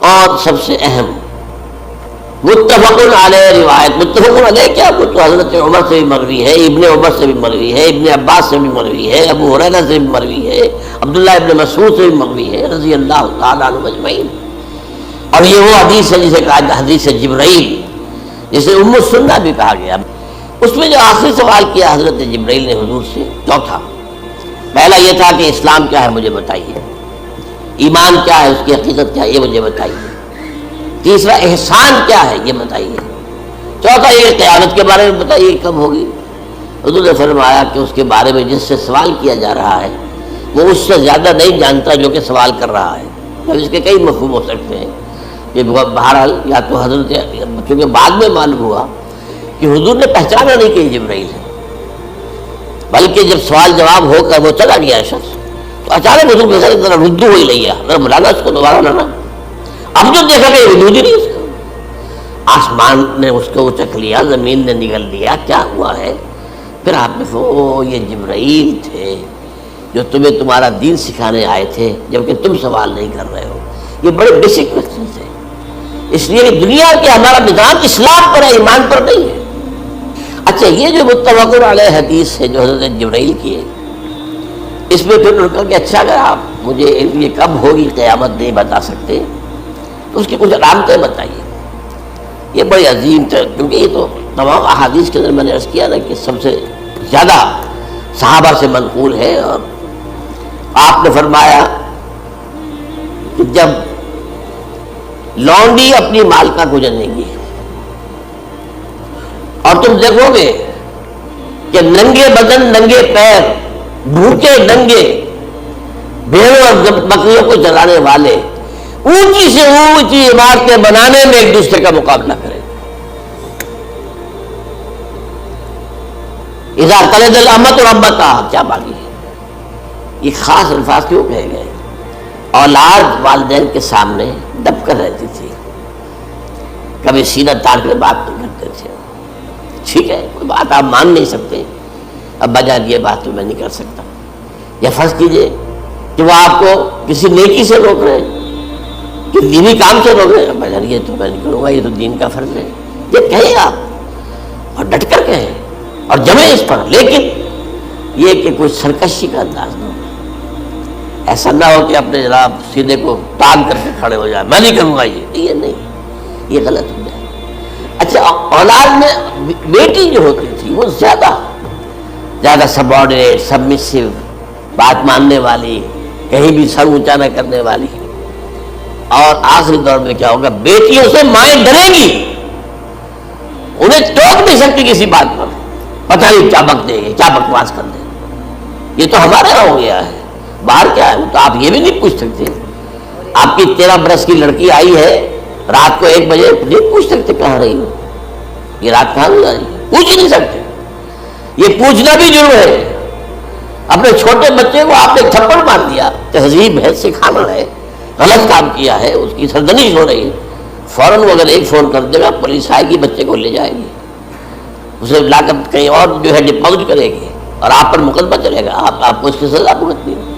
اور سب سے اہم متفقن علیہ روایت، متفقن علیہ کیا، وہ تو حضرت عمر سے بھی مروی ہے، ابن عمر سے بھی مروی ہے، ابن عباس سے بھی مروی ہے، ابو ہریرہ سے بھی مروی ہے، عبداللہ ابن مسعود سے بھی مروی ہے رضی اللہ تعالیٰ عنہ اجمعین۔ اور یہ وہ حدیث ہے جسے کہا حدیث جبرائیل، جسے ام السنہ بھی کہا گیا۔ اس میں جو آخری سوال کیا حضرت جبرائیل نے حضور سے، چوتھا، پہلا یہ تھا کہ اسلام کیا ہے مجھے بتائیے، ایمان کیا ہے، اس کی حقیقت کیا ہے یہ مجھے بتائیے، تیسرا احسان کیا ہے یہ بتائیے، چوتھا یہ قیامت کے بارے میں بتائیے کب ہوگی۔ حضور نے فرمایا کہ اس کے بارے میں جس سے سوال کیا جا رہا ہے وہ اس سے زیادہ نہیں جانتا جو کہ سوال کر رہا ہے۔ اب اس کے کئی مفہوم ہو سکتے ہیں کہ بہرحال یا تو حضرت، کیونکہ بعد میں معلوم ہوا کہ حضور نے پہچانا نہیں کہ یہ جبرائیل ہے، بلکہ جب سوال جواب ہو کر وہ چلا گیا شخص تو اچانک حضور کے ذرا ردو ہوئی لیا، ذرا بلانا اس کو دوبارہ لانا۔ اب جو دیکھا کہ وجود ہی نہیں اس کا، آسمان نے اس کو اچک لیا، زمین نے نگل لیا، کیا ہوا ہے؟ پھر آپ نے یہ جبرائیل تھے جو تمہیں تمہارا دین سکھانے آئے تھے، جبکہ تم سوال نہیں کر رہے ہو۔ یہ بڑے بیسک کوسچنز ہیں، اس لیے کہ دنیا کے ہمارا نظام اسلام پر ہے، ایمان پر نہیں ہے۔ اچھا، یہ جو متفق علیہ حدیث ہے جو حضرت جبرائیل کی ہے، اس میں پھر انہوں نے کہا کہ اچھا اگر آپ مجھے یہ کب ہوگی قیامت نہیں بتا سکتے تو اس کی کچھ علامتیں بتائیے۔ یہ بڑی عظیم تھا، کیونکہ یہ تو تمام احادیث کے اندر میں نے عرض کیا نا کہ سب سے زیادہ صحابہ سے منقول ہے۔ اور آپ نے فرمایا کہ جب لونڈی اپنی مالکہ کو جنے گی اور تم دیکھو گے کہ ننگے بدن، ننگے پیر، بھوکے ننگے بھیڑوں اور بکریوں کو جلانے والے اونچی سے اونچی عمارتیں بنانے میں ایک دوسرے کا مقابلہ کریں۔ اذا قلد الامۃ ربتها، کیا باقی ہے؟ یہ خاص الفاظ کیوں کہے گئے؟ اولاد والدین کے سامنے دب کر رہتی تھی، کبھی سینہ تاڑ کر بات نہیں کرتے تھے۔ ٹھیک ہے، کوئی بات آپ مان نہیں سکتے، ابا جان یہ بات تو میں نہیں کر سکتا، یا فرض کیجئے کہ وہ آپ کو کسی نیکی سے روک رہے ہیں، کہ دینی کام سے روک رہے ہیں، ابا جان یہ تو میں نہیں کروں گا، یہ تو دین کا فرض ہے، یہ کہیں آپ اور ڈٹ کر کہیں اور جمیں اس پر، لیکن یہ کہ کوئی سرکشی کا انداز نہ ہو، ایسا نہ ہو کہ اپنے جناب سیدھے کو ٹانگ کر کے کھڑے ہو جائے، میں نہیں کروں گا، یہ نہیں، یہ غلط ہو جائے۔ اچھا، اولاد میں بیٹی جو ہوتی تھی وہ زیادہ سبارڈینیٹ، سبمسو، بات ماننے والی، کہیں بھی سر اونچا نہ کرنے والی، اور آخری دور میں کیا ہوگا، بیٹیوں سے مائیں ڈریں گی، انہیں ٹوک نہیں سکتی کسی بات پر، پتہ نہیں کیا بک دے گی، کیا بکواس کر دے گی۔ یہ تو ہمارے یہاں ہو گیا ہے، باہر کیا ہے تو آپ یہ بھی نہیں پوچھ سکتے۔ آپ کی 13 برس کی لڑکی آئی ہے رات کو 1 بجے، نہیں پوچھ سکتے کہاں رہی ہو، یہ رات کہاں گزاری، پوچھ ہی نہیں سکتے۔ یہ پوچھنا بھی جرم ہے۔ اپنے چھوٹے بچے کو آپ نے تھپڑ مار دیا، تہذیب ہے، سکھانا ہے، غلط کام کیا ہے، اس کی سرزنش ہو رہی ہے، فوراً وہ اگر ایک فون کر دے گا پولیس آئے گی، بچے کو لے جائے گی، اسے لا کر کہیں اور جو ہے ڈپوزٹ کرے گی اور آپ پر مقدمہ چلے گا، آپ کو اس کی سزا بھگتنی ہے۔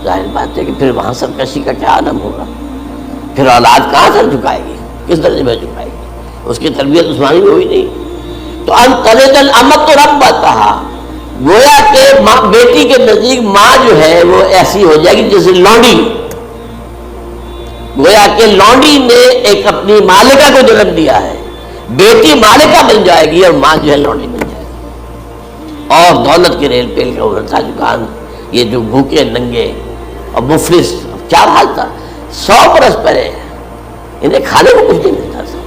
ظاہر بات ہے کہ پھر وہاں سرکشی کا کیا عالم ہوگا، پھر اولاد کہاں سر جھکائے گی، کس درجے میں جھکائے گی، اس کی تربیت عثمانی میں ہوئی نہیں۔ تو ان تلد الامۃ ربتها، گویا کہ ماں، بیٹی کے نزدیک ماں جو ہے وہ ایسی ہو جائے گی جیسے لونڈی، گویا کہ لونڈی نے ایک اپنی مالکہ کو جنم دیا ہے، بیٹی مالکہ بن جائے گی اور ماں جو ہے لونڈی بن جائے گی، اور دولت کے ریل پیل کا ابھرتا دکان، یہ جو بھوکے ننگے اور مفلس، کیا حال تھا 100 برس پہلے، انہیں کھانے کو کچھ نہیں ملتا تھا۔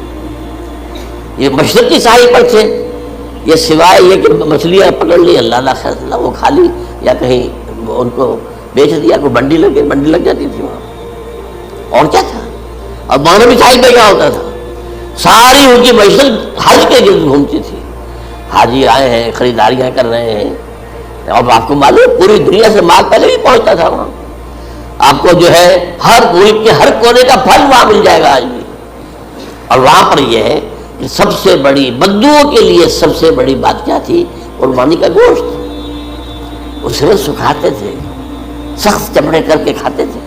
یہ مشرقی ساحل پر تھے، یہ سوائے یہ کہ مچھلیاں پکڑ لی، اللہ خیر اللہ وہ کھا لی، یا کہیں ان کو بیچ دیا، کوئی منڈی لگ جاتی تھی وہاں، اور کیا تھا۔ اور مغربی ساحل پہ کیا ہوتا تھا، ساری ان کی معیشت حج کے گرد گھومتی تھی، حاجی آئے ہیں، خریداریاں کر رہے ہیں، اور آپ کو معلوم پوری دنیا سے مال پہلے بھی پہنچتا تھا وہاں، آپ کو جو ہے ہر ملک کے ہر کونے کا پھل وہاں مل جائے گا آج بھی۔ اور وہاں پر یہ ہے کہ سب سے بڑی بدوؤں کے لیے سب سے بڑی بات کیا تھی، قربانی کا گوشت، اسے سکھاتے تھے، سخت چمڑے کر کے کھاتے تھے،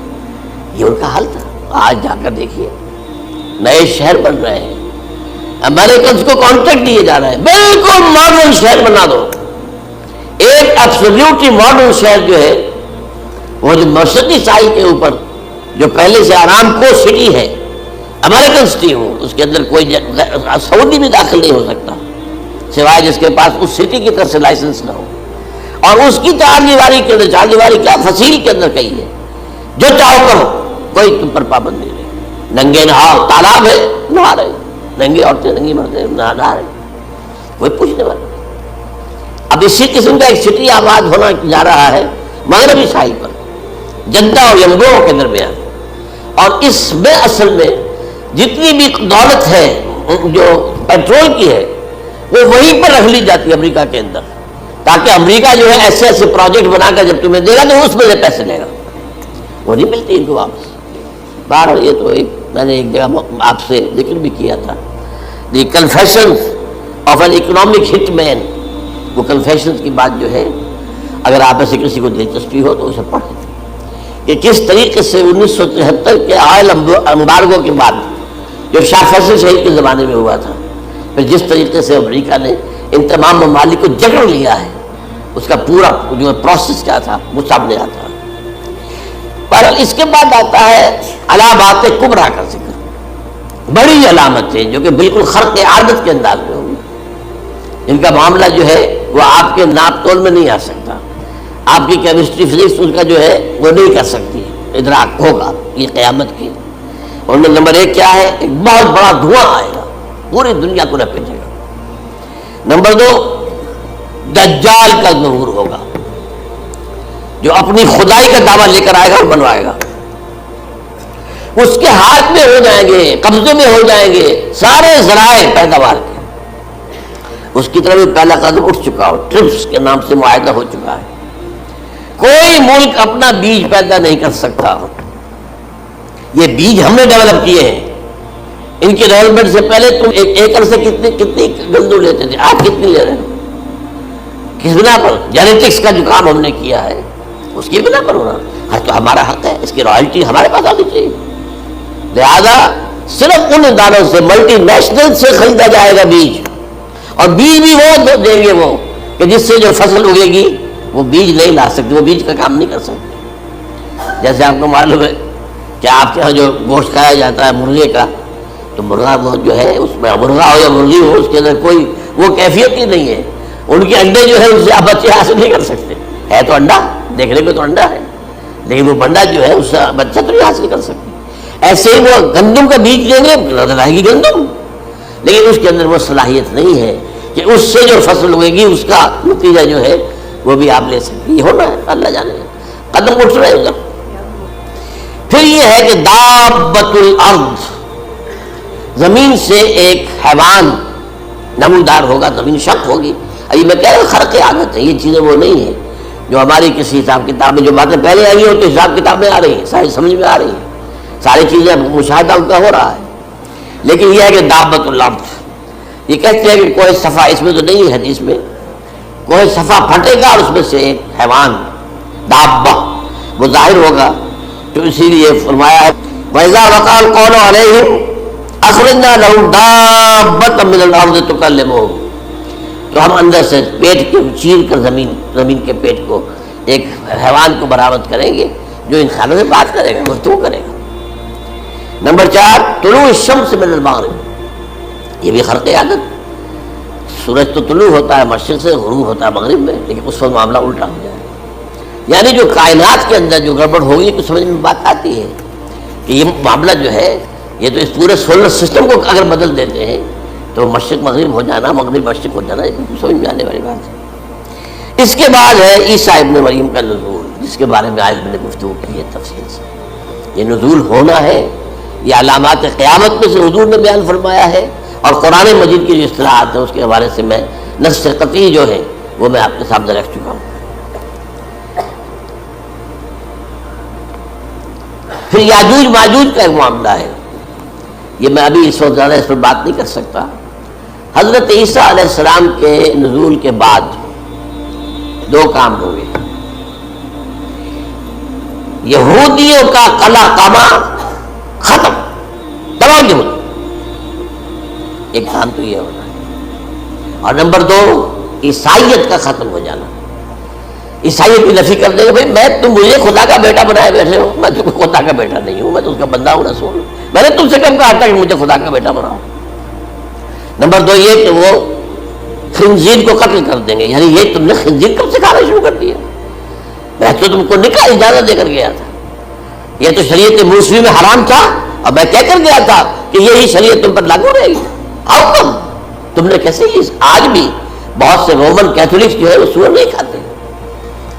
یہ ان کا حال تھا۔ آج جا کر دیکھیے نئے شہر بن رہے ہیں، امریکنز کو کانٹریکٹ دیے جا رہے ہیں، بالکل ماڈرن شہر بنا دو. ایک ایبسلیوٹلی ماڈرن شہر جو ہے وہ جو مشرقی ساحل کے اوپر جو پہلے سے آرام کو سٹی ہے، امریکن سٹی ہو، اس کے اندر کوئی سعودی بھی داخل نہیں ہو سکتا سوائے جس کے پاس اس سٹی کی طرف سے لائسنس نہ ہو. اور اس کی چار دیواری کے اندر، چار دیواری کیا فصیل کے اندر کہی ہے، جو چاہو کرو، کوئی تم پر پابندی نہیں. ننگے نہاؤ، تالاب ہے نہا رہے، ننگی عورتیں ننگی مردیں نہا رہے، کوئی پوچھنے والا. اب اسی قسم کا ایک سٹی آباد ہونا جا رہا ہے مغربی ساحل پر، جدہ اور ینبوع کے درمیان. اور اس میں اصل میں جتنی بھی دولت ہے جو پیٹرول کی ہے وہ وہیں پر رکھ لی جاتی ہے امریکہ کے اندر، تاکہ امریکہ جو ہے ایسے ایسے پروجیکٹ بنا کر جب تمہیں دے گا تو اس میں سے پیسے لے گا، وہ نہیں ملتی ان کو واپس. بہرحال یہ تو میں نے ایک جگہ آپ سے ذکر بھی کیا تھا، دی کنفیشنز آف این اکنامک ہٹ مین. وہ کنفیشنز کی بات جو ہے اگر آپ میں سے کسی کو دلچسپی ہو تو اسے پڑھیں کہ کس طریقے سے 1973 کے آئل امبارگو کے بعد جو شاہ فیصل شہید کے زمانے میں ہوا تھا، پھر جس طریقے سے امریکہ نے ان تمام ممالک کو جکڑ لیا ہے، اس کا پورا جو پروسیس کیا تھا وہ سامنے آتا ہے. بہرحال اس کے بعد آتا ہے علامات کبریٰ کا ذکر، بڑی علامتیں جو کہ بالکل خرق عادت کے انداز میں ہوگی، ان کا معاملہ جو ہے وہ آپ کے ناپ تول میں نہیں آ سکتا، آپ کی کیمسٹری فزکس ان کا جو ہے وہ نہیں کر سکتی ادراک ہوگا یہ قیامت کی. ان میں نمبر ایک کیا ہے، ایک بہت بڑا دھواں آئے گا، پوری دنیا کو لپیٹے گا. نمبر دو، دجال کا ظہور ہوگا جو اپنی خدائی کا دعویٰ لے کر آئے گا اور بنوائے گا. اس کے ہاتھ میں ہو جائیں گے، قبضے میں ہو جائیں گے سارے ذرائع پیداوار کے. اس کی طرف بھی پہلا قدم اٹھ چکا ہو، ٹرپس کے نام سے معاہدہ ہو چکا ہے. کوئی ملک اپنا بیج پیدا نہیں کر سکتا، یہ بیج ہم نے ڈیولپ کیے ہیں. ان کی ڈیولپمنٹ سے پہلے تم ایک ایکڑ سے کتنی گندم لیتے تھے، آپ کتنی لے رہے ہو؟ کس بنا پر؟ جینیٹکس کا جو کام ہم نے کیا ہے اس کی بنا پر ہونا. ہر تو ہمارا حق ہے، اس کی رائلٹی ہمارے پاس آنی چاہیے. لہذا صرف ان اداروں سے، ملٹی نیشنل سے خریدا جائے گا بیج، اور بیج بھی وہ دیں گے وہ کہ جس سے جو فصل اگے گی وہ بیج نہیں لا سکتے، وہ بیج کا کام نہیں کر سکتے. جیسے آپ کو معلوم ہے کہ آپ کے یہاں جو گوشت کھایا جاتا ہے مرغے کا، تو مرغا وہ جو ہے اس میں مرغا ہو یا مرغی ہو اس کے اندر کوئی وہ کیفیت ہی نہیں ہے. ان کے انڈے جو ہے ان سے آپ بچے حاصل نہیں کر سکتے. ہے تو انڈا، دیکھنے میں تو انڈا ہے، لیکن وہ بندہ جو ہے اس سے بچہ تو نہیں حاصل کر سکتے. ایسے ہی وہ گندم کا بیج دیں گے، نظر آئے گی گندم، لیکن اس کے اندر وہ صلاحیت نہیں ہے کہ اس سے جو فصل ہوئے گی اس کا نتیجہ جو ہے وہ بھی آپ لے سکتے. یہ ہونا ہے، اللہ جانے قدم اٹھ رہے ادھر. پھر یہ ہے کہ دابۃ الارض، زمین سے ایک حیوان نمودار ہوگا، زمین شق ہوگی. ابھی میں کہہ رہا ہوں خرق عادت ہے، یہ چیزیں وہ نہیں ہیں جو ہماری کسی حساب کتاب میں جو باتیں پہلے آئی ہیں تو حساب کتاب میں آ رہی ہیں، ساری سمجھ میں آ رہی ہیں، ساری چیزیں مشاہدہ ان کا ہو رہا ہے. لیکن یہ ہے کہ دابۃ الارض، یہ کہتے ہیں کہ کوئی صفحہ اس میں تو نہیں ہے حدیث میں، کوئی صفحہ پھٹے گا اور اس میں سے ایک حیوان دابہ وہ ظاہر ہوگا. تو اسی لیے فرمایا ہے وَإِذَا وَقَعَ الْقَوْلُ عَلَيْهِمْ أَخْرَجْنَا لَهُمْ دَابَّةً مِّنَ الْأَرْضِ تُكَلِّمُهُمْ. تو ہم اندر سے پیٹ کے چیر کر زمین کے پیٹ کو ایک حیوان کو برآمد کریں گے جو انسانوں سے بات کرے گا، گفتگو کرے گا. نمبر 4، طلوع الشمس من المغرب، یہ بھی خرق عادت. سورج تو طلوع ہوتا ہے مشرق سے، غروب ہوتا ہے مغرب میں، لیکن اس وقت معاملہ الٹا ہو جائے. یعنی جو کائنات کے اندر جو گڑبڑ ہوگی تو سمجھ میں بات آتی ہے کہ یہ معاملہ جو ہے یہ تو اس پورے سولر سسٹم کو اگر بدل دیتے ہیں تو مشرق مغرب ہو جانا، مغرب مشرق ہو جانا، یہ سمجھ میں آنے والی بات ہے. اس کے بعد ہے عیسیٰ ابن مریم کا نزول، جس کے بارے میں آج میں نے گفتگو کی ہے تفصیل سے. یہ نزول ہونا ہے، یہ علامات قیامت میں سے حضور نے بیان فرمایا ہے، اور قرآن مجید کی جو اصطلاحات ہیں اس کے حوالے سے میں نص قطعی جو ہے وہ میں آپ کے سامنے رکھ چکا ہوں. پھر یاجوج ماجوج کا ایک معاملہ ہے، یہ میں ابھی اس وقت زیادہ اس پر بات نہیں کر سکتا. حضرت عیسیٰ علیہ السلام کے نزول کے بعد دو کام ہوں گے. یہودیوں کا قلع قمع ختم تمام یہود، ایک کام تو یہ ہونا ہے۔ اور نمبر 2 عیسائیت کا ختم ہو جانا، عیسائیت کی نفی کر دیں گے بھائی تم مجھے خدا کا بیٹا بنائے بیٹھے ہو، میں تم خدا کا بیٹا نہیں ہوں، میں تو اس کا بندہ ہوں، رسول ہوں، میں نے تم سے کم کہا تھا کہ مجھے خدا کا بیٹا بناؤ۔ نمبر 2 یہ کہ وہ خنزیر کو قتل کر دیں گے، یعنی یہ تم نے خنزیر کب سے کھانا شروع کر دیا؟ میں تو تم کو نکاح اجازت دے کر گیا تھا، یہ تو شریعت موسوی میں حرام تھا، اور میں کہہ کر گیا تھا کہ یہی شریعت تم پر لاگو رہے گی، آؤ تم نے کیسے؟ آج بھی بہت سے رومن کیتھولکس جو ہے وہ سور نہیں کھاتے،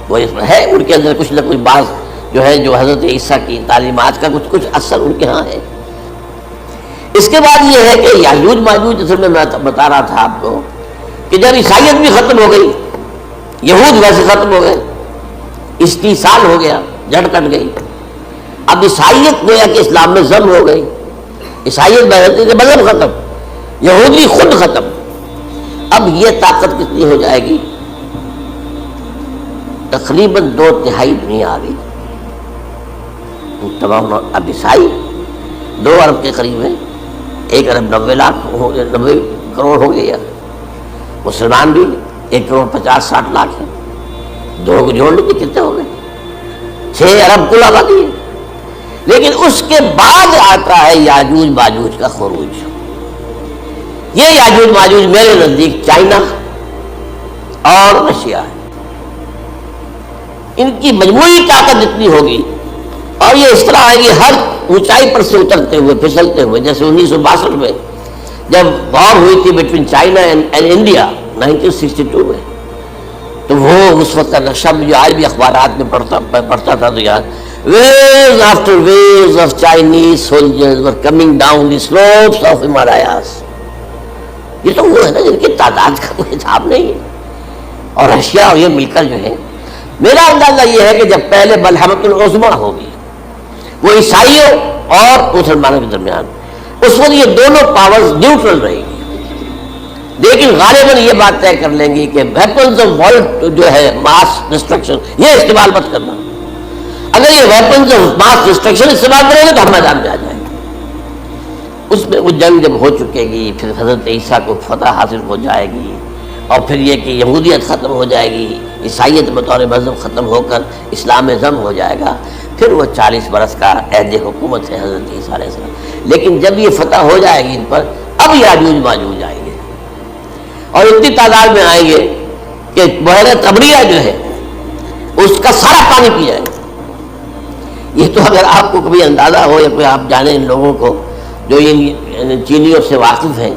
وہ اس میں ہے ان کے اندر کچھ نہ کچھ بعض جو ہے جو حضرت عیسیٰ کی تعلیمات کا کچھ اثر ان کے ہاں ہے۔ اس کے بعد یہ ہے کہ یاجوج ماجوج، جیسے میں بتا رہا تھا آپ کو کہ جب عیسائیت بھی ختم ہو گئی، یہود ویسے ختم ہو گئے، استیصال ہو گیا، جڑ کٹ گئی، اب عیسائیت گویا کہ اسلام میں ضم ہو گئی، عیسائیت بہتری سے مذہب ختم، یہودی خود ختم، اب یہ طاقت کتنی ہو جائے گی؟ تقریباً 2/3 دنیا آ گئی، تمام اب عیسائی 2 ارب کے قریب ہے، 1 ارب 90 کروڑ ہو گیا، مسلمان بھی 1 کروڑ 50-60 لاکھ ہے، 2 کو جوڑ لیتے کتنے ہو گئے؟ 6 ارب کل آبادی ہے۔ لیکن اس کے بعد آتا ہے یاجوج ماجوج کا خروج، یہ یاجوج ماجوج میرے نزدیک چائنا اور رشیا ہے، ان کی مجموعی طاقت جتنی ہوگی، اور یہ اس طرح ہے کہ ہر اونچائی پر سے اترتے ہوئے پھسلتے ہوئے، جیسے 1962 میں جب وار ہوئی تھی بٹوین چائنا اینڈ انڈیا 1962 میں، تو وہ اس وقت کا نقشہ بھی جو آج بھی اخبارات میں پڑھتا تھا تو یار waves after waves of Chinese soldiers were coming down the slopes of Himalayas، یہ تو وہ ہے نا جن کی تعداد کا کوئی حساب نہیں ہے، اور رشیا اور یہ مل کر جو ہے، میرا اندازہ یہ ہے کہ جب پہلے ملحمۃ العظمیٰ ہوگی وہ عیسائیوں اور مسلمانوں کے درمیان، اس وقت یہ دونوں پاورز نیوٹرل رہے گی، لیکن غالباً یہ بات طے کر لیں گی کہ ویپنز آف ورلڈ جو ہے ماس ڈسٹرکشن یہ استعمال مت کرنا، اگر یہ ویپنز آف ماس ڈسٹرکشن استعمال کریں گے تو ہم میدان میں آ جائیں گے۔ اس میں وہ جنگ جب ہو چکے گی، پھر حضرت عیسیٰ کو فتح حاصل ہو جائے گی، اور پھر یہ کہ یہودیت ختم ہو جائے گی، عیسائیت بطور مذہب ختم ہو کر اسلام میں ضم ہو جائے گا، پھر وہ 40 برس کا عہد حکومت ہے حضرت عیسیٰ علیہ السلام۔ لیکن جب یہ فتح ہو جائے گی ان پر، اب یاجوج ماجوج آئیں گے، اور اتنی تعداد میں آئیں گے کہ بحیرہ طبریہ جو ہے اس کا سارا پانی پی جائے گا۔ یہ تو اگر آپ کو کبھی اندازہ ہو یا کوئی آپ جانیں ان لوگوں کو جو ان چینیوں سے واقف ہیں،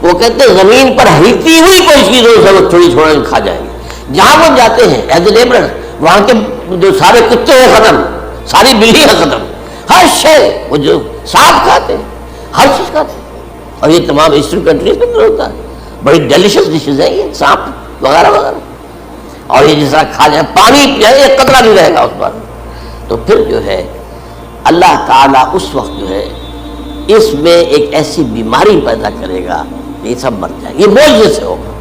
وہ کہتے ہیں زمین پر ہلتی ہوئی کوئی چیز ہو وہ تھوڑی چھوڑا کھا جائیں گے، جہاں وہ جاتے ہیں ایز اے لیبرر، وہاں کے جو سارے کتے ہیں ختم، ساری بلیاں ختم، ہر شے وہ جو سانپ کھاتے ہیں، ہر چیز کھاتے ہیں، اور یہ تمام ایسٹرن کنٹریز میں ہوتا ہے، بڑی ڈیلیشس ڈشز ہیں یہ سانپ وغیرہ وغیرہ، اور یہ جس طرح کھا جائے پانی پیے ایک قطرہ نہیں رہے گا اس پر، تو پھر جو ہے اللہ تعالیٰ اس وقت جو ہے اس میں ایک ایسی بیماری پیدا کرے گا کہ یہ سب مر جائے، یہ معجزے سے ہوگا،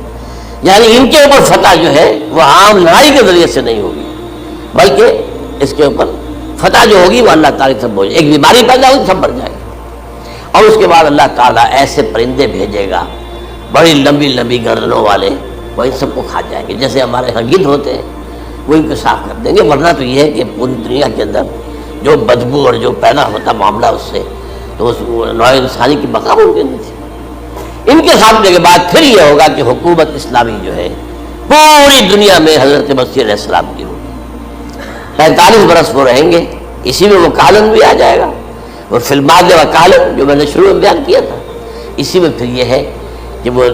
یعنی ان کے اوپر فتح جو ہے وہ عام لڑائی کے ذریعے سے نہیں ہوگی، بلکہ اس کے اوپر فتح جو ہوگی وہ اللہ تعالیٰ سب ہو جائے، ایک بیماری پیدا ہوگی سب مر جائے گا، اور اس کے بعد اللہ تعالیٰ ایسے پرندے بھیجے گا بڑی لمبی لمبی گردنوں والے، وہ ان سب کو کھا جائیں گے، جیسے ہمارے یہاں گدھ ہوتے ہیں وہ ان کو صاف کر دیں گے، ورنہ تو یہ ہے کہ پوری دنیا کے اندر جو بدبو اور جو پیدا ہوتا معاملہ اس سے، تو اس نوع انسانی کی بقا ممکن نہیں تھی۔ ان کے سامنے کے بعد پھر یہ ہوگا کہ حکومت اسلامی جو ہے پوری دنیا میں حضرت مسیح علیہ السلام کی ہوگی، 45 برس وہ رہیں گے، اسی میں وہ کالم بھی آ جائے گا، اور فی الماد و کالم جو میں نے شروع میں بیان کیا تھا، اسی میں پھر یہ ہے کہ وہ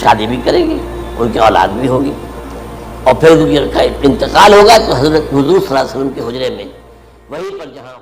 شادی بھی کریں گے، ان کی اولاد بھی ہوگی، اور پھر ان کا انتقال ہوگا تو حضرت حضور صلی اللہ علیہ وسلم کے حجرے میں وہیں پر جہاں